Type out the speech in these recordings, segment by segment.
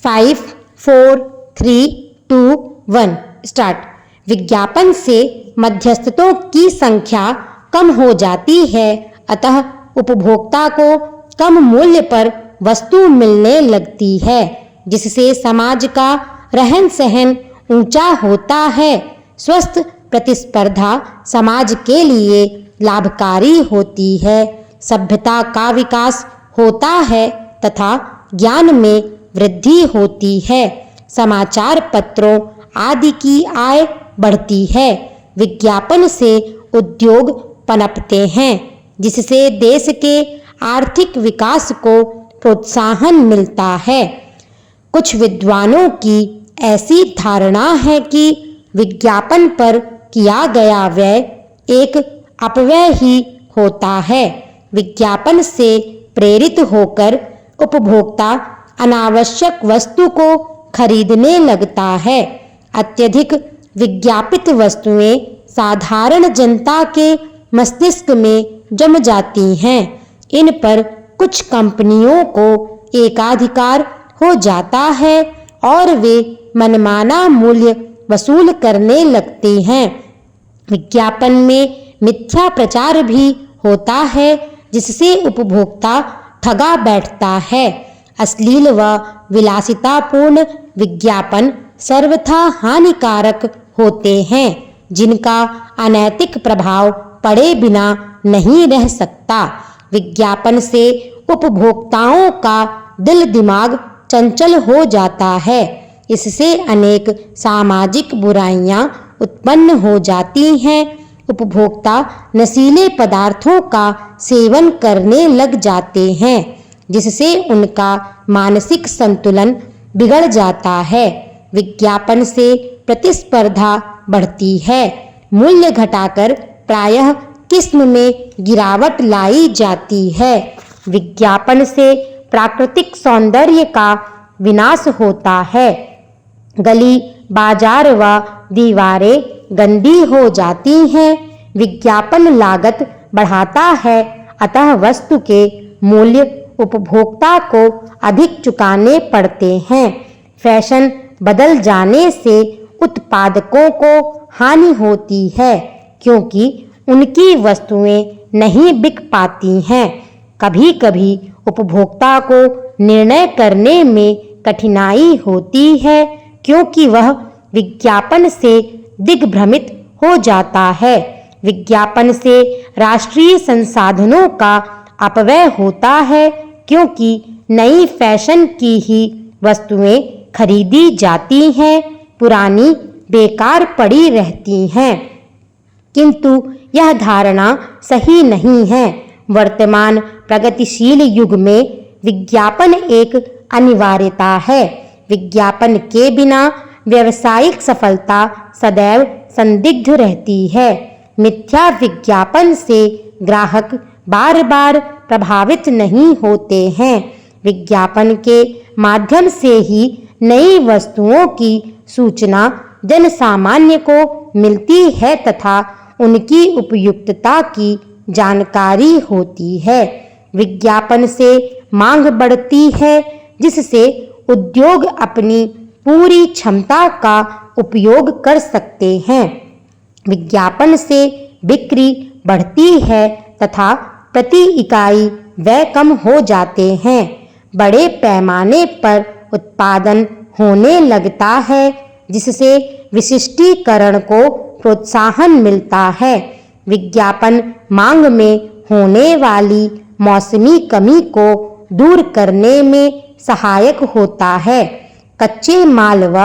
5, 4, 3, 2, 1 start. विज्ञापन से मध्यस्थों की संख्या कम हो जाती है, अतः उपभोक्ता को कम मूल्य पर वस्तु मिलने लगती है, जिससे समाज का रहन सहन ऊंचा होता है। स्वस्थ प्रतिस्पर्धा समाज के लिए लाभकारी होती है, सभ्यता का विकास होता है तथा ज्ञान में वृद्धि होती है। समाचार पत्रों आदि की आय बढ़ती है। विज्ञापन से उद्योग पनपते हैं, जिससे देश के आर्थिक विकास को प्रोत्साहन मिलता है। कुछ विद्वानों की ऐसी धारणा है कि विज्ञापन पर किया गया व्यय एक अपव्यय ही होता है। विज्ञापन से प्रेरित होकर उपभोक्ता अनावश्यक वस्तु को खरीदने लगता है। अत्यधिक विज्ञापित वस्तुएं साधारण जनता के मस्तिष्क में जम जाती हैं। इन पर कुछ कंपनियों को एकाधिकार हो जाता है और वे मनमाना मूल्य वसूल करने लगते हैं। विज्ञापन में मिथ्या प्रचार भी होता है, जिससे उपभोक्ता ठगा बैठता है। अश्लील व विलासितापूर्ण विज्ञापन सर्वथा हानिकारक होते हैं, जिनका अनैतिक प्रभाव पड़े बिना नहीं रह सकता। विज्ञापन से उपभोक्ताओं का दिल दिमाग चंचल हो जाता है। इससे अनेक सामाजिक बुराइयां उत्पन्न हो जाती हैं। उपभोक्ता नशीले पदार्थों का सेवन करने लग जाते हैं, जिससे उनका मानसिक संतुलन बिगड़ जाता है। विज्ञापन से प्रतिस्पर्धा बढ़ती है। मूल्य घटाकर प्रायः किस्म में गिरावट लाई जाती है। विज्ञापन से प्राकृतिक सौंदर्य का विनाश होता है। गली, बाजार व दीवारें गंदी हो जाती हैं। विज्ञापन लागत बढ़ाता है, अतः वस्तु के मूल्य उपभोक्ता को अधिक चुकाने पड़ते हैं। फैशन बदल जाने से उत्पादकों को हानि होती है, क्योंकि उनकी वस्तुएं नहीं बिक पाती हैं। कभी-कभी उपभोक्ता को निर्णय करने में कठिनाई होती है, क्योंकि वह विज्ञापन से दिग्भ्रमित हो जाता है। विज्ञापन से राष्ट्रीय संसाधनों का अपव्यय होता है, क्योंकि नई फैशन की ही वस्तुएं खरीदी जाती हैं, पुरानी बेकार पड़ी रहती हैं। किंतु यह धारणा सही नहीं है। वर्तमान प्रगतिशील युग में विज्ञापन एक अनिवार्यता है। विज्ञापन के बिना व्यावसायिक सफलता सदैव संदिग्ध रहती है। मिथ्या विज्ञापन से ग्राहक बार-बार प्रभावित नहीं होते हैं। विज्ञापन के माध्यम से ही नई वस्तुओं की सूचना जनसामान्य को मिलती है तथा उनकी उपयुक्तता की जानकारी होती है। विज्ञापन से मांग बढ़ती है, जिससे उद्योग अपनी पूरी क्षमता का उपयोग कर सकते हैं। विज्ञापन से बिक्री बढ़ती है तथा प्रति इकाई व्यय कम हो जाते हैं। बड़े पैमाने पर उत्पादन होने लगता है, जिससे विशिष्टीकरण को प्रोत्साहन मिलता है। विज्ञापन मांग में होने वाली मौसमी कमी को दूर करने में सहायक होता है। कच्चे माल व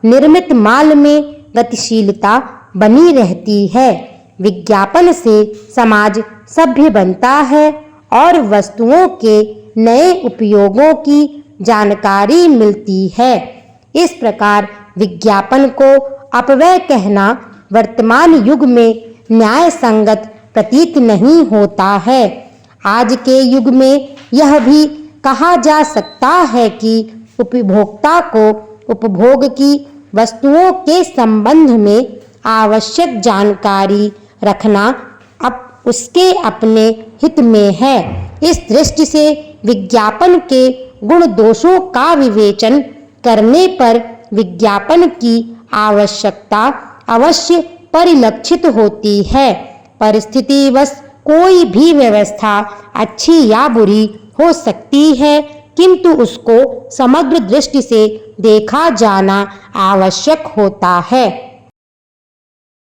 निर्मित माल में गतिशीलता बनी रहती है। विज्ञापन से समाज सभ्य बनता है और वस्तुओं के नए उपयोगों की जानकारी मिलती है। इस प्रकार विज्ञापन को अपव्यय कहना वर्तमान युग में न्याय संगत प्रतीत नहीं होता है। आज के युग में यह भी कहा जा सकता है कि उपभोक्ता को उपभोग की वस्तुओं के संबंध में आवश्यक जानकारी रखना अब उसके अपने हित में है। इस दृष्टि से विज्ञापन के गुण दोषों का विवेचन करने पर विज्ञापन की आवश्यकता अवश्य परिलक्षित होती है। परिस्थितिवश कोई भी व्यवस्था अच्छी या बुरी हो सकती है, किंतु उसको समग्र दृष्टि से देखा जाना आवश्यक होता है।